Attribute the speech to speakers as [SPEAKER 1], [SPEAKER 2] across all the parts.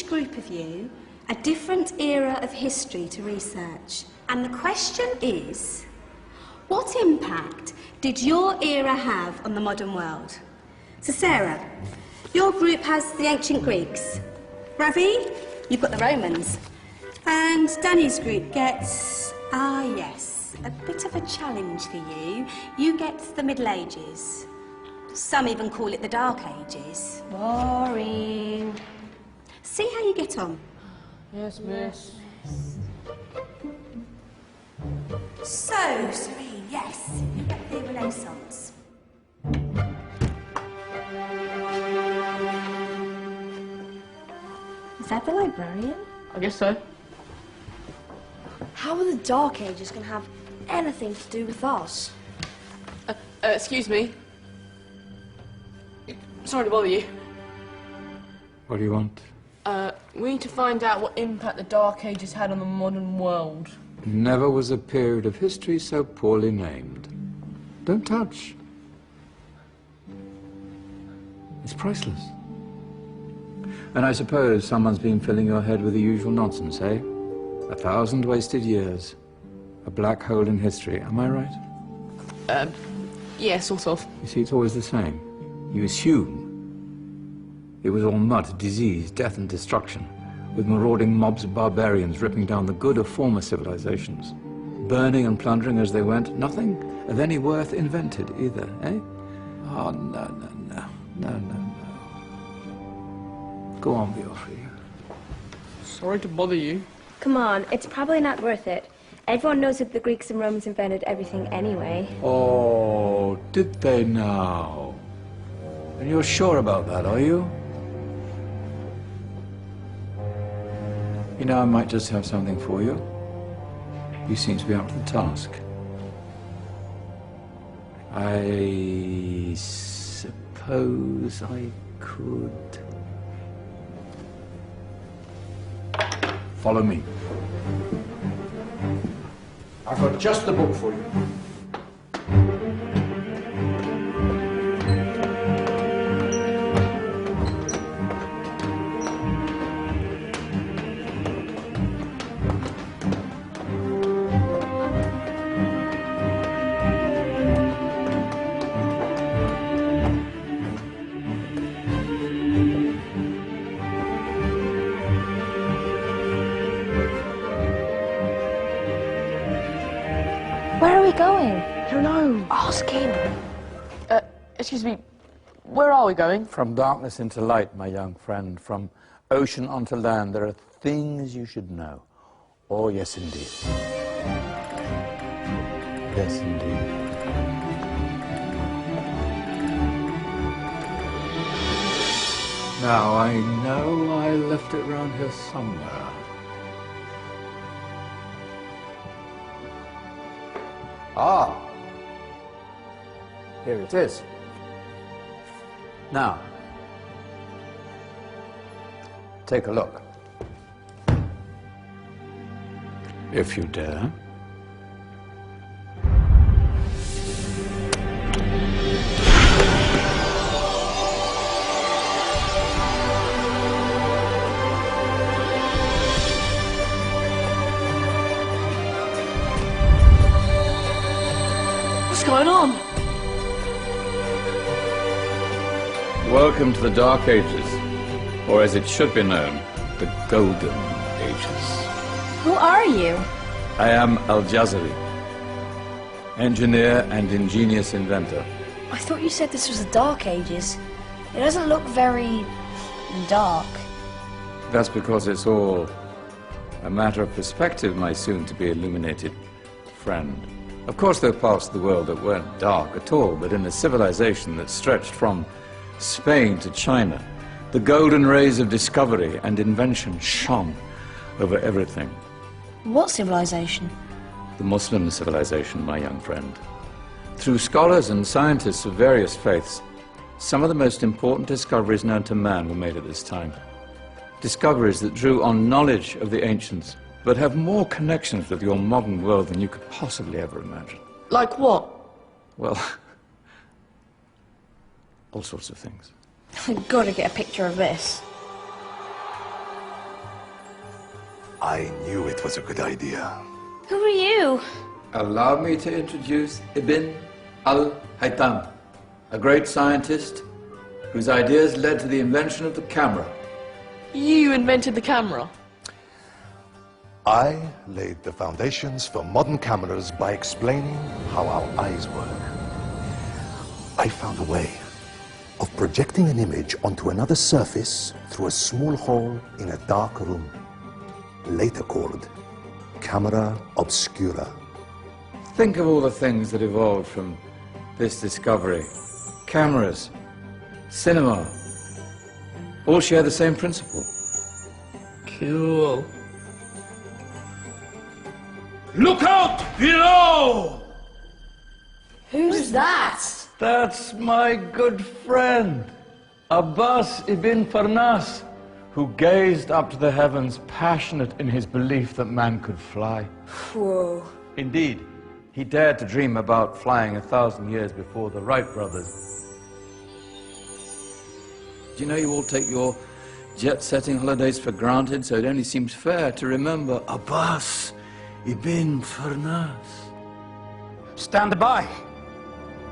[SPEAKER 1] each group of you a different era of history to research. And the question is, what impact did your era have on the modern world? So Sarah, your group has the ancient Greeks. Ravi, you've got the Romans. And Danny's group gets, yes, a bit of a challenge for you. You get the Middle Ages. Some even call it the Dark Ages.
[SPEAKER 2] Boring.
[SPEAKER 1] See how you get on.
[SPEAKER 2] Yes, miss.
[SPEAKER 1] So, Serene, yes, you get the Renaissance.
[SPEAKER 2] Is that the librarian?
[SPEAKER 3] I guess so.
[SPEAKER 2] How are the Dark Ages going to have anything to do with us?
[SPEAKER 3] Excuse me. Sorry to bother you.
[SPEAKER 4] What do you want?
[SPEAKER 3] We need to find out what impact the Dark Ages had on the modern world.
[SPEAKER 4] Never was a period of history so poorly named. Don't touch. It's priceless. And I suppose someone's been filling your head with the usual nonsense, eh? 1,000 wasted years. A black hole in history, am I right?
[SPEAKER 3] Yeah, sort of.
[SPEAKER 4] You see, it's always the same. You assume it was all mud, disease, death and destruction, with marauding mobs of barbarians ripping down the good of former civilizations, burning and plundering as they went. Nothing of any worth invented either, eh? Oh, no. Go on, be off with you.
[SPEAKER 3] Sorry to bother you.
[SPEAKER 2] Come on, it's probably not worth it. Everyone knows that the Greeks and Romans invented everything anyway.
[SPEAKER 4] Oh, did they now? And you're sure about that, are you? You know, I might just have something for you. You seem to be up to the task. I suppose I could... Follow me. I've got just the book for you.
[SPEAKER 2] Where are we going?
[SPEAKER 3] I don't know.
[SPEAKER 2] Ask him.
[SPEAKER 3] Excuse me. Where are we going?
[SPEAKER 4] From darkness into light, my young friend. From ocean onto land, there are things you should know. Oh, yes, indeed. Yes, indeed. Now, I know I left it round here somewhere. Ah, here it is. Now, take a look. If you dare.
[SPEAKER 3] What's going on?
[SPEAKER 4] Welcome to the Dark Ages, or as it should be known, the Golden Ages.
[SPEAKER 2] Who are you?
[SPEAKER 4] I am Al-Jazari, engineer and ingenious inventor.
[SPEAKER 2] I thought you said this was the Dark Ages. It doesn't look very... dark.
[SPEAKER 4] That's because it's all a matter of perspective, my soon-to-be illuminated friend. Of course, there are parts of the world that weren't dark at all, but in a civilization that stretched from Spain to China, the golden rays of discovery and invention shone over everything.
[SPEAKER 2] What civilization?
[SPEAKER 4] The Muslim civilization, my young friend. Through scholars and scientists of various faiths, some of the most important discoveries known to man were made at this time. Discoveries that drew on knowledge of the ancients, but have more connections with your modern world than you could possibly ever imagine.
[SPEAKER 3] Like what?
[SPEAKER 4] Well, all sorts of things.
[SPEAKER 2] I've got to get a picture of this.
[SPEAKER 5] I knew it was a good idea.
[SPEAKER 2] Who are you?
[SPEAKER 4] Allow me to introduce Ibn al-Haytham, a great scientist whose ideas led to the invention of the camera.
[SPEAKER 3] You invented the camera?
[SPEAKER 5] I laid the foundations for modern cameras by explaining how our eyes work. I found a way of projecting an image onto another surface through a small hole in a dark room, later called camera obscura.
[SPEAKER 4] Think of all the things that evolved from this discovery. Cameras, cinema, all share the same principle.
[SPEAKER 3] Cool.
[SPEAKER 6] Look out below!
[SPEAKER 3] Who's that?
[SPEAKER 4] That's my good friend, Abbas ibn Farnas, who gazed up to the heavens, passionate in his belief that man could fly.
[SPEAKER 2] Whoa.
[SPEAKER 4] Indeed, he dared to dream about flying 1,000 years before the Wright brothers. Do you know you all take your jet-setting holidays for granted, so it only seems fair to remember Abbas ibn Farnas.
[SPEAKER 6] Stand by.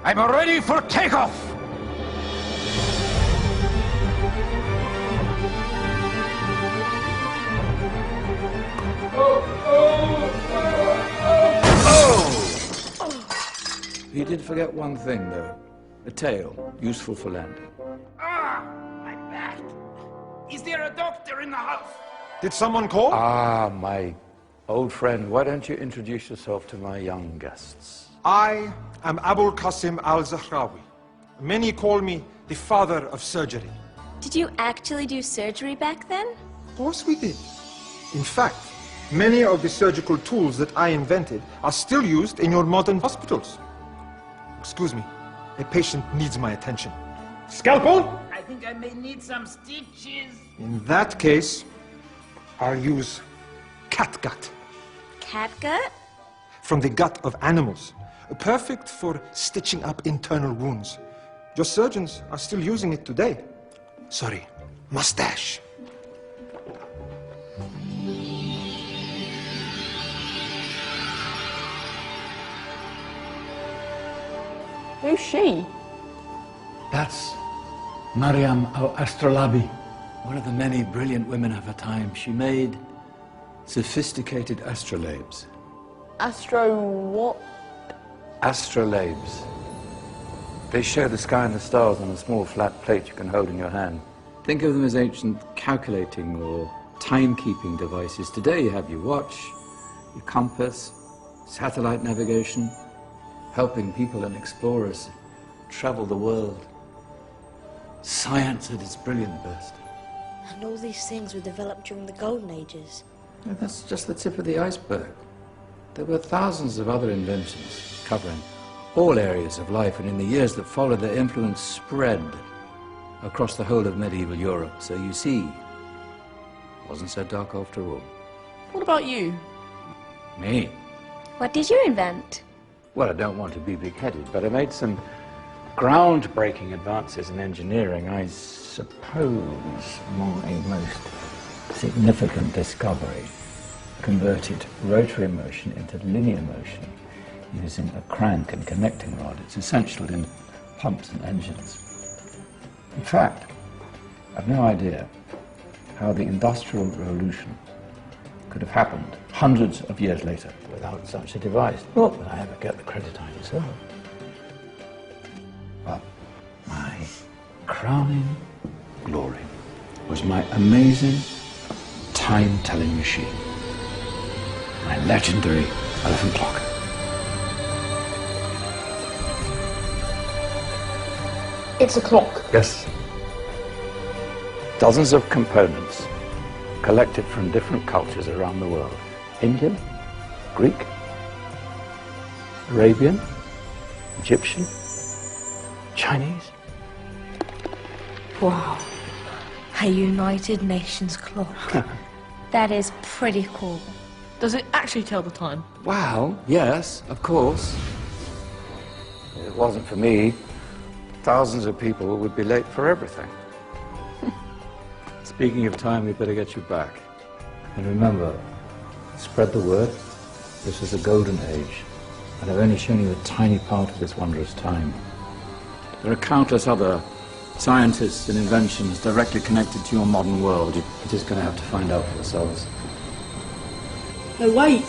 [SPEAKER 6] I'm ready for takeoff.
[SPEAKER 4] You did forget one thing, though. A tail, useful for landing.
[SPEAKER 6] Ah, my back. Is there a doctor in the house?
[SPEAKER 5] Did someone call?
[SPEAKER 4] Ah, my old friend, why don't you introduce yourself to my young guests?
[SPEAKER 7] I am Abul Qasim al-Zahrawi. Many call me the father of surgery.
[SPEAKER 2] Did you actually do surgery back then?
[SPEAKER 7] Of course we did. In fact, many of the surgical tools that I invented are still used in your modern hospitals. Excuse me, a patient needs my attention. Scalpel?
[SPEAKER 6] I think I may need some stitches.
[SPEAKER 7] In that case, I'll use catgut.
[SPEAKER 2] Catgut?
[SPEAKER 7] From the gut of animals. Perfect for stitching up internal wounds. Your surgeons are still using it today. Sorry, mustache.
[SPEAKER 3] Who's she?
[SPEAKER 4] That's Maryam al-Astrolabi, one of the many brilliant women of her time. She made sophisticated astrolabes.
[SPEAKER 3] Astro what?
[SPEAKER 4] Astrolabes. They show the sky and the stars on a small flat plate you can hold in your hand. Think of them as ancient calculating or timekeeping devices. Today you have your watch, your compass, satellite navigation, helping people and explorers travel the world. Science at its brilliant best.
[SPEAKER 8] And all these things were developed during the Golden Ages.
[SPEAKER 4] And that's just the tip of the iceberg. There were thousands of other inventions covering all areas of life, and in the years that followed, their influence spread across the whole of medieval Europe. So you see, it wasn't so dark after all.
[SPEAKER 3] What about you?
[SPEAKER 4] Me?
[SPEAKER 2] What did you invent?
[SPEAKER 4] Well, I don't want to be big-headed, but I made some groundbreaking advances in engineering. I suppose my most significant discovery converted rotary motion into linear motion using a crank and connecting rod. It's essential in pumps and engines. In fact, I've no idea how the Industrial Revolution could have happened hundreds of years later without such a device. Not that I ever get the credit I deserve. But my crowning glory was my amazing time-telling machine, my legendary elephant clock.
[SPEAKER 3] It's a clock.
[SPEAKER 4] Yes. Dozens of components collected from different cultures around the world. Indian, Greek, Arabian, Egyptian, Chinese.
[SPEAKER 8] Wow. A United Nations clock.
[SPEAKER 2] That is pretty cool.
[SPEAKER 3] Does it actually tell the time?
[SPEAKER 4] Wow, yes, of course. If it wasn't for me, thousands of people would be late for everything. Speaking of time, we better get you back. And remember, spread the word. This is a golden age, and I've only shown you a tiny part of this wondrous time. There are countless other scientists and inventions directly connected to your modern world. You're just going to have to find out for yourselves.
[SPEAKER 3] No, wait.